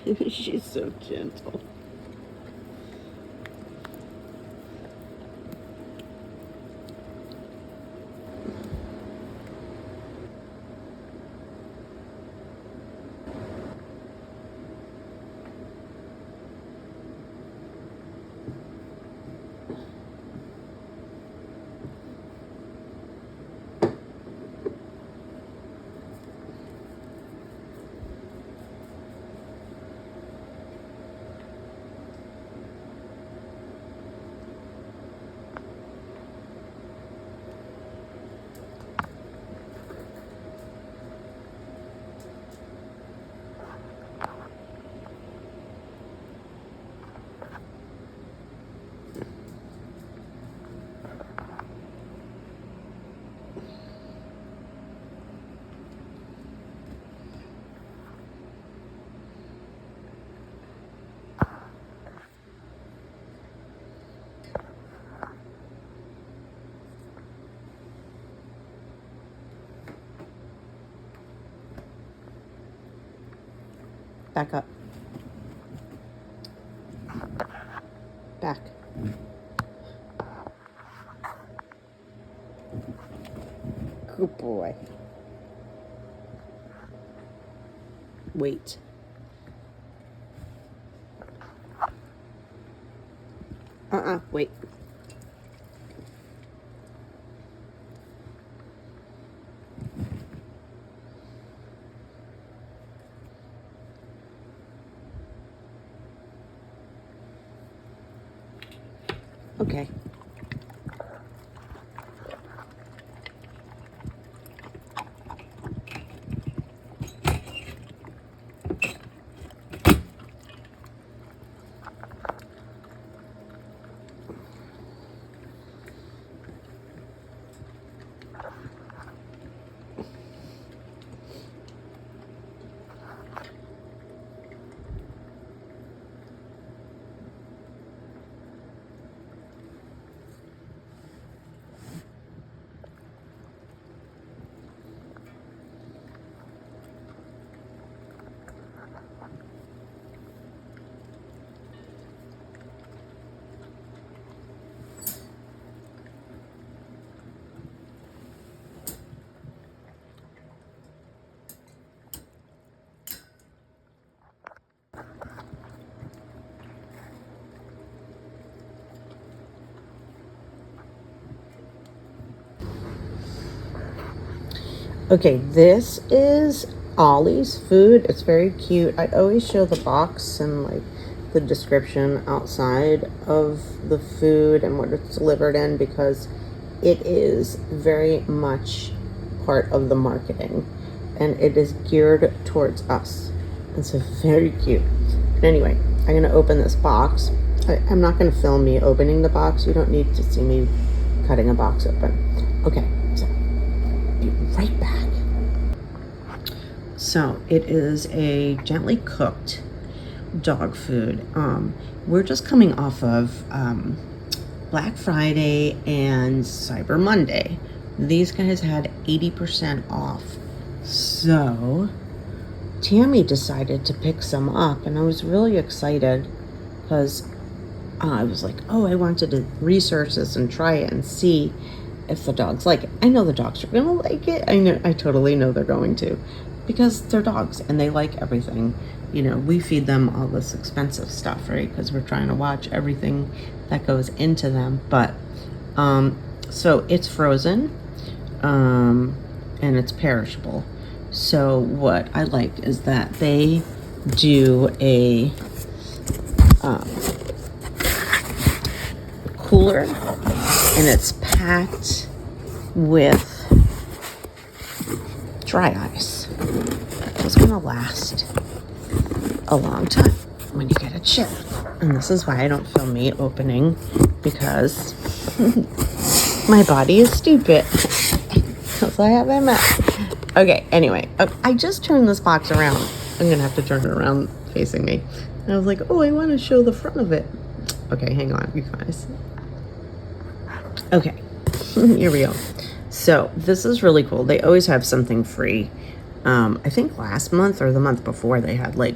She's so gentle. Back up. Back. Good boy. Wait. Wait. Okay. Okay, this is Ollie's food. It's very cute. I always show the box and like the description outside of the food and what it's delivered in because it is very much part of the marketing and it is geared towards us. And so very cute. But anyway, I'm gonna open this box. I'm not gonna film me opening the box. You don't need to see me cutting a box open. Okay, so be right back. So it is a gently cooked dog food. We're just coming off of Black Friday and Cyber Monday. These guys had 80% off. So Tammy decided to pick some up and I was really excited because I was like, oh, I wanted to research this and try it and see if the dogs like it. I know the dogs are gonna like it. I totally know they're going to because they're dogs and they like everything. You know, we feed them all this expensive stuff, right? Because we're trying to watch everything that goes into them. But so it's frozen and it's perishable. So what I like is that they do a cooler and it's packed with dry ice. It's gonna last a long time when you get it shipped. And this is why I don't film me opening because my body is stupid. Because I have MS. Okay, anyway, I just turned this box around. I'm gonna have to turn it around facing me. And I was like, oh, I want to show the front of it. Okay, hang on, you guys. Okay, here we go. So this is really cool. They always have something free. I think last month or the month before they had like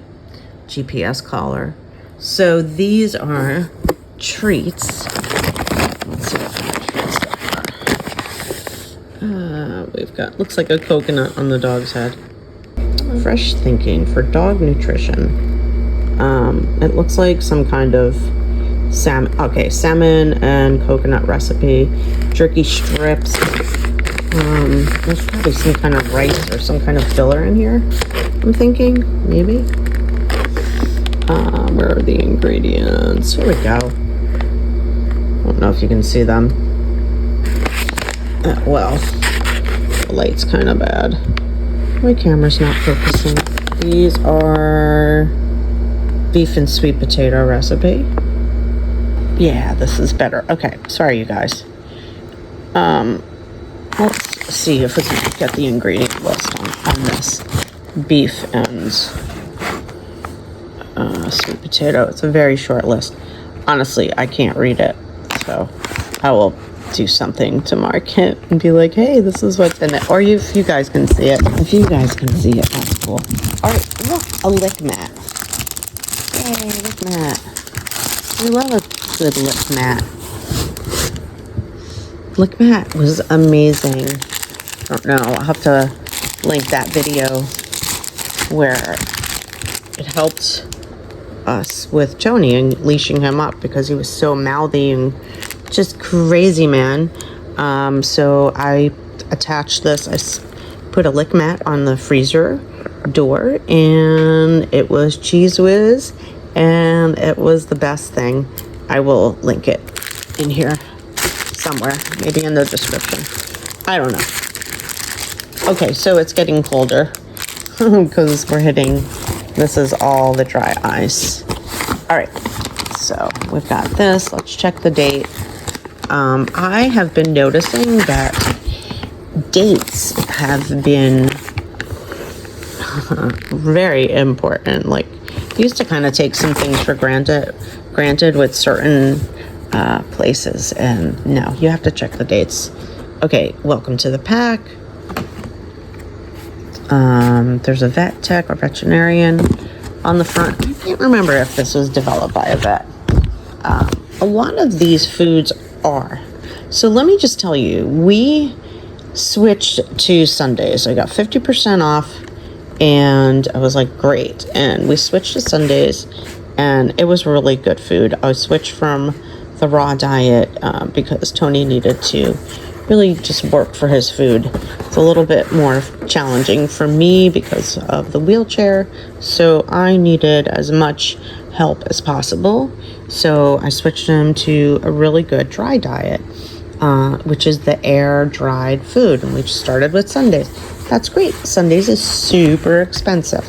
GPS collar. So these are treats. Let's see what kind of treats there are. We've got, looks like a coconut on the dog's head. Fresh thinking for dog nutrition. It looks like some kind of salmon. Okay, salmon and coconut recipe. Jerky strips. There's probably some kind of rice or some kind of filler in here. I'm thinking, maybe. Where are the ingredients? Here we go. I don't know if you can see them. Well, the light's kind of bad. My camera's not focusing. These are beef and sweet potato recipe. Yeah, this is better. Okay, sorry you guys. Let's see if we can get the ingredient list on this beef and sweet potato. It's a very short list. Honestly, I can't read it, so I will do something to mark it and be like, hey, this is what's in it. Or if you guys can see it. If you guys can see it, that's cool. All right, look, a lick mat. Yay, lick mat. We love a good lick mat. Lick mat was amazing. I don't know, I'll have to link that video where it helped us with Tony and leashing him up because he was so mouthy and just crazy, man. So I attached this. I put a lick mat on the freezer door, and it was Cheese Whiz, and it was the best thing. I will link it in here somewhere, maybe in the description. I don't know. Okay, so it's getting colder because we're hitting, this is all the dry ice. All right, so we've got this. Let's check the date. I have been noticing that dates have been very important. Like, I used to kind of take some things for granted with certain places, and no, you have to check the dates. Okay, welcome to the pack. There's a vet tech or veterinarian on the front. I can't remember if this was developed by a vet. A lot of these foods are. So let me just tell you, we switched to Sundays. I got 50% off, and I was like, great. And we switched to Sundays, and it was really good food. I switched from the raw diet because Tony needed to really just work for his food. It's a little bit more challenging for me because of the wheelchair, so I needed as much help as possible. So I switched him to a really good dry diet, which is the air dried food, and we started with Sundays. That's great. Sundays is super expensive.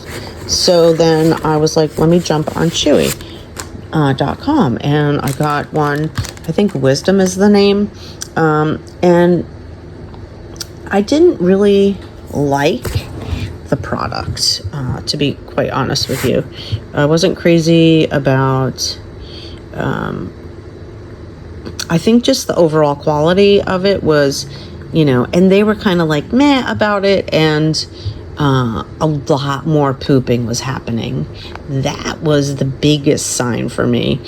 So then I was like, let me jump on Chewy.com, and I got one. I think Wisdom is the name. And I didn't really like the product, to be quite honest with you. I wasn't crazy about, I think just the overall quality of it was, you know, and they were kind of like meh about it, and a lot more pooping was happening. That was the biggest sign for me,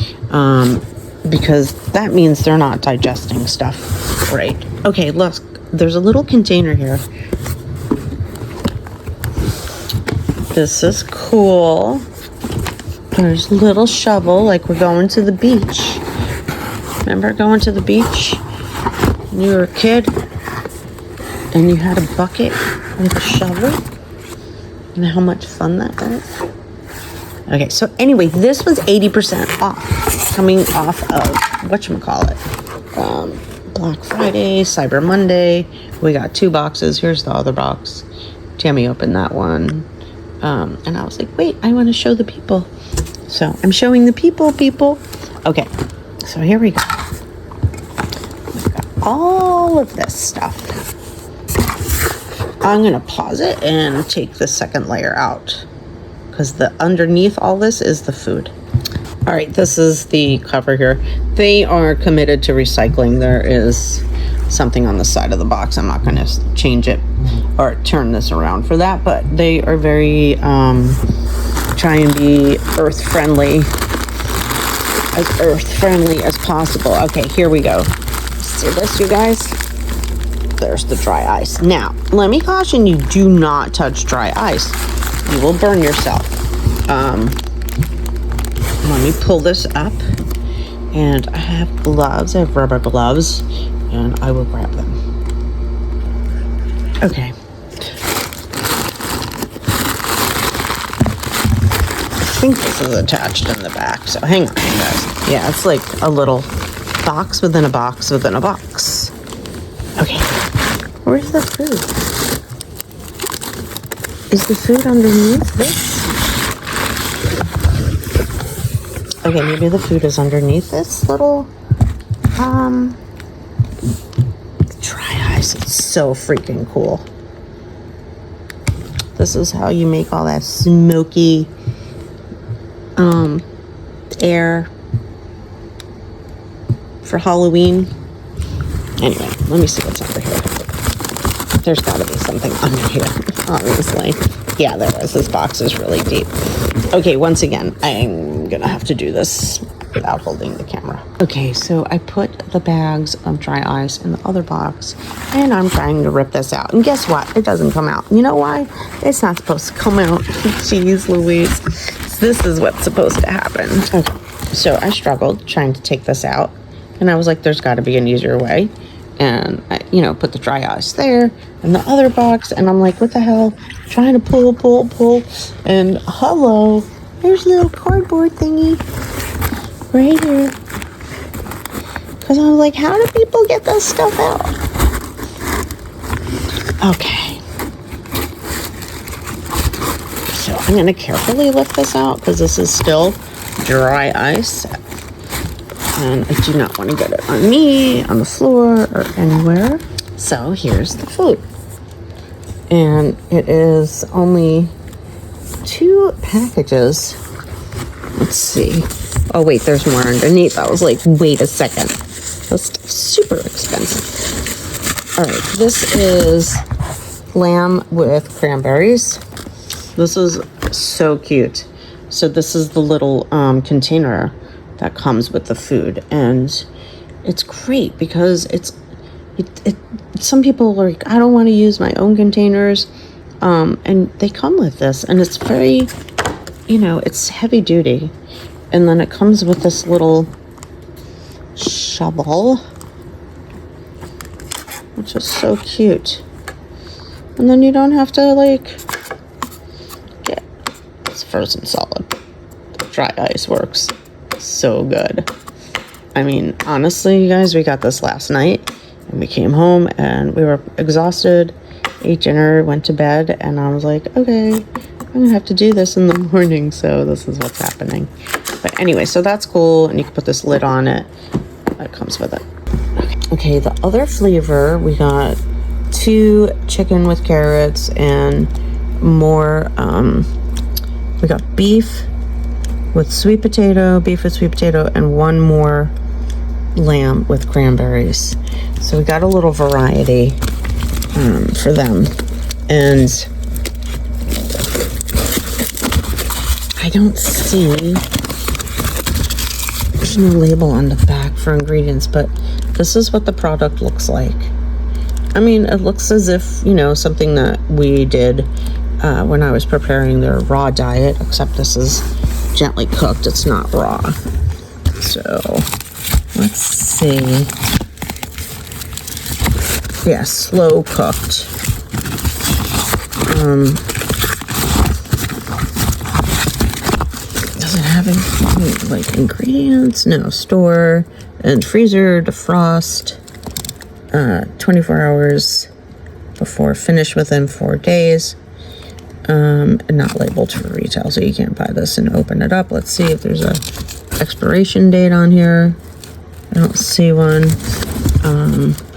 because that means they're not digesting stuff right. Okay, look, there's a little container here. This is cool. There's a little shovel, like we're going to the beach. Remember going to the beach when you were a kid and you had a bucket with a shovel? And how much fun that was? Okay, so anyway, this was 80% off, coming off of whatchamacallit, Black Friday, Cyber Monday. We got 2 boxes. Here's the other box. Tammy opened that one. And I was like, wait, I want to show the people. So I'm showing the people. Okay, so here we go. We've got all of this stuff. I'm going to pause it and take the second layer out, because the underneath all this is the food. All right, this is the cover here. They are committed to recycling. There is something on the side of the box. I'm not going to change it or turn this around for that, but they are very try and be earth friendly as possible. Okay, here we go. See this, you guys? There's the dry ice. Now, let me caution you, do not touch dry ice. You will burn yourself. Let me pull this up. And I have gloves, I have rubber gloves, and I will grab them. Okay. I think this is attached in the back, so hang on, guys. Yeah, it's like a little box within a box within a box. Okay, where's the food? Is the food underneath this? Okay, maybe the food is underneath this little, dry ice. It's so freaking cool. This is how you make all that smoky, air for Halloween. Anyway, let me see what's under here. There's gotta be something under here, obviously. Yeah, there is. This box is really deep. Okay, once again, I'm gonna have to do this without holding the camera. Okay, so I put the bags of dry ice in the other box, and I'm trying to rip this out. And guess what? It doesn't come out. You know why? It's not supposed to come out. Jeez Louise. This is what's supposed to happen. Okay, so I struggled trying to take this out, and I was like, there's gotta be an easier way. And I, put the dry ice there in the other box, and I'm like, what the hell? Trying to pull, and hello, there's a little cardboard thingy right here. Because I was like, how do people get this stuff out? Okay. So I'm going to carefully lift this out because this is still dry ice. And I do not want to get it on me, on the floor, or anywhere. So here's the food. And it is only 2 packages. Let's see. Oh, wait, there's more underneath. I was like, wait a second. This stuff's super expensive. All right, this is lamb with cranberries. This is so cute. So this is the little container that comes with the food, and it's great because some people are like, I don't want to use my own containers, and they come with this, and it's very, it's heavy duty. And then it comes with this little shovel, which is so cute. And then you don't have to it's frozen solid. The dry ice works so good. I mean, honestly, you guys, we got this last night, and we came home and we were exhausted, ate dinner, went to bed, and I was like, okay, I'm gonna have to do this in the morning, so this is what's happening. But anyway, so that's cool, and you can put this lid on it. It comes with it. Okay, the other flavor, we got 2 chicken with carrots and more, we got beef with sweet potato, and 1 more lamb with cranberries. So we got a little variety for them. And I don't see, there's no label on the back for ingredients, but this is what the product looks like. I mean, it looks as if, something that we did when I was preparing their raw diet, except this is gently cooked, it's not raw. So let's see. Yeah, slow cooked. Does it have any ingredients? No. Store and freezer, defrost, 24 hours before finish, within 4 days. And not labeled for retail, so you can't buy this and open it up. Let's see if there's a expiration date on here. I don't see one.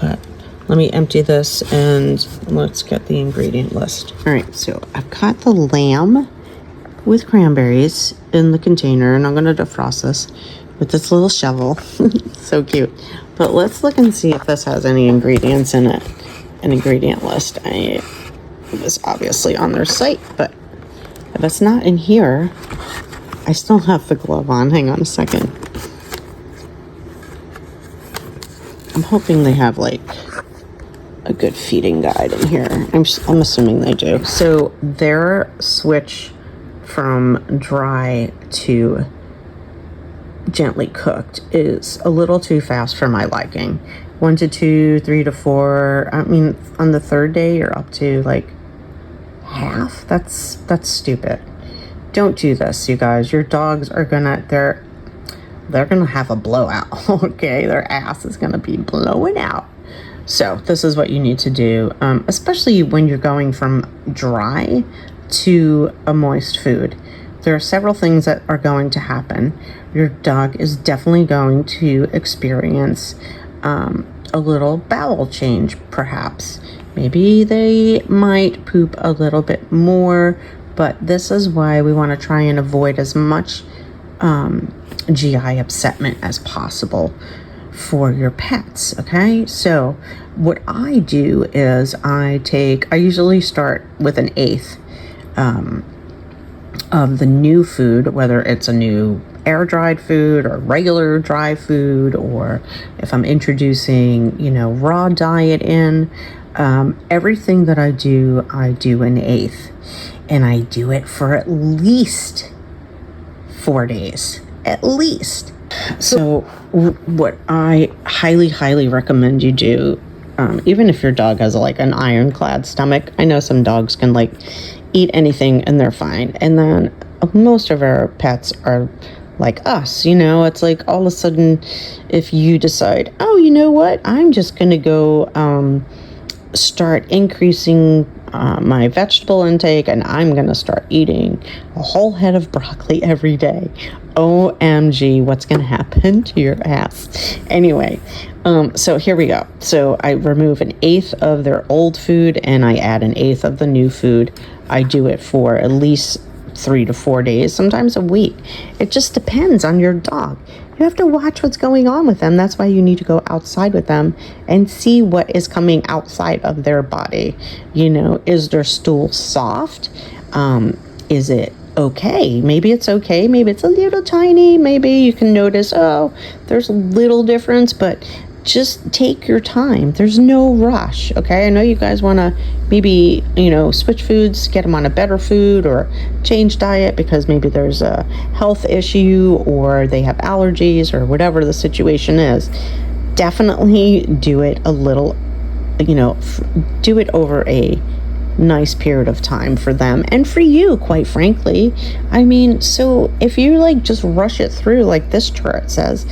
But let me empty this and let's get the ingredient list. All right, so I've got the lamb with cranberries in the container, and I'm gonna defrost this with this little shovel. So cute. But let's look and see if this has any ingredients in it. An ingredient list. It was obviously on their site, but If it's not in here, I still have the glove on. Hang on a second. I'm hoping they have like a good feeding guide in here. I'm assuming they do. So their switch from dry to gently cooked is a little too fast for my liking. 1 to 2, 3 to 4. I mean, on the third day, you're up to like half. That's stupid. Don't do this, you guys. Your dogs are they're gonna have a blowout. Okay, their ass is gonna be blowing out. So this is what you need to do, especially when you're going from dry to a moist food. There are several things that are going to happen. Your dog is definitely going to experience a little bowel change, perhaps. Maybe they might poop a little bit more, but this is why we want to try and avoid as much GI upsetment as possible for your pets. Okay, so what I do is I usually start with an eighth of the new food, whether it's a new air dried food or regular dry food, or if I'm introducing, raw diet in, everything that I do an eighth, and I do it for at least 4 days, at least. So what I highly recommend you do, even if your dog has like an ironclad stomach, I know some dogs can like eat anything and they're fine. And then most of our pets are like us, it's like all of a sudden, if you decide, oh, you know what, I'm just going to go start increasing my vegetable intake, and I'm going to start eating a whole head of broccoli every day. OMG, what's going to happen to your ass? Anyway, so here we go. So I remove an eighth of their old food and I add an eighth of the new food. I do it for at least 3 to 4 days, sometimes a week. It just depends on your dog. You have to watch what's going on with them. That's why you need to go outside with them and see what is coming outside of their body. Is their stool soft? Is it okay? Maybe it's okay. Maybe it's a little tiny. Maybe you can notice, oh, there's a little difference, but just take your time. There's no rush, okay? I know you guys want to maybe, switch foods, get them on a better food or change diet because maybe there's a health issue or they have allergies or whatever the situation is. Definitely do it a little, do it over a nice period of time for them and for you, quite frankly. I mean, so if you just rush it through like this chart says,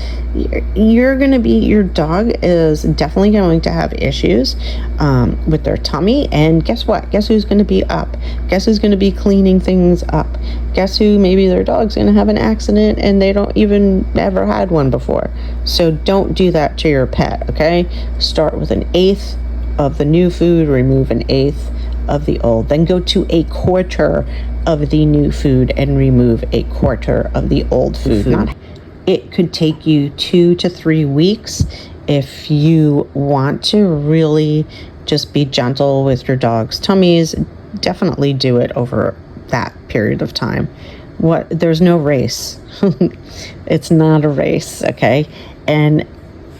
your dog is definitely going to have issues with their tummy. And guess what? Guess who's going to be up? Guess who's going to be cleaning things up? Guess who? Maybe their dog's going to have an accident and they don't even ever had one before. So don't do that to your pet, okay? Start with an eighth of the new food, remove an eighth of the old, then go to a quarter of the new food and remove a quarter of the old food. It could take you 2 to 3 weeks if you want to really just be gentle with your dog's tummies. Definitely do it over that period of time. There's no race. It's not a race, okay? And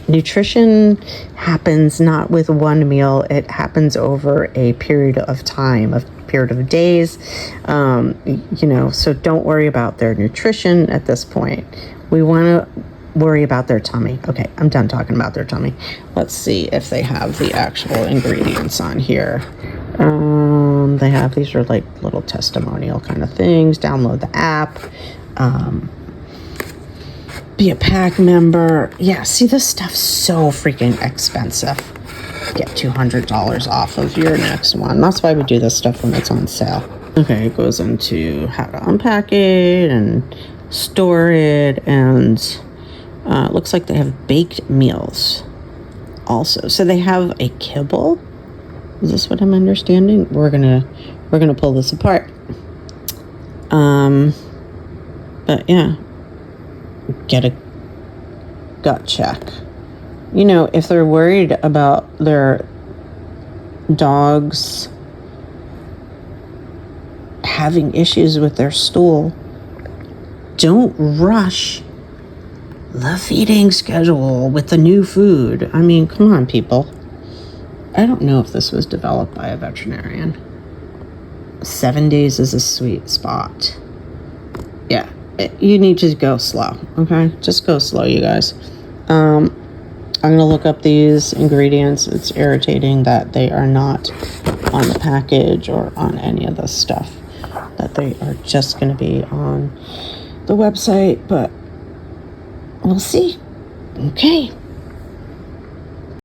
nutrition happens not with one meal. It happens over a period of time, a period of days. So don't worry about their nutrition at this point. We want to worry about their tummy. Okay, I'm done talking about their tummy. Let's see if they have the actual ingredients on here. They have, these are like little testimonial kind of things. Download the app. Be a pack member. Yeah, see, this stuff's so freaking expensive. Get $200 off of your next one. That's why we do this stuff when it's on sale. Okay, it goes into how to unpack it and store it, and it looks like they have baked meals also. So they have a kibble. Is this what I'm understanding? We're gonna pull this apart. But yeah. Get a gut check. If they're worried about their dog's having issues with their stool, don't rush the feeding schedule with the new food. I mean, come on, people. I don't know if this was developed by a veterinarian. 7 days is a sweet spot. Yeah, you need to go slow, okay? Just go slow, you guys. I'm going to look up these ingredients. It's irritating that they are not on the package or on any of this stuff, that they are just going to be on the website, but we'll see. Okay.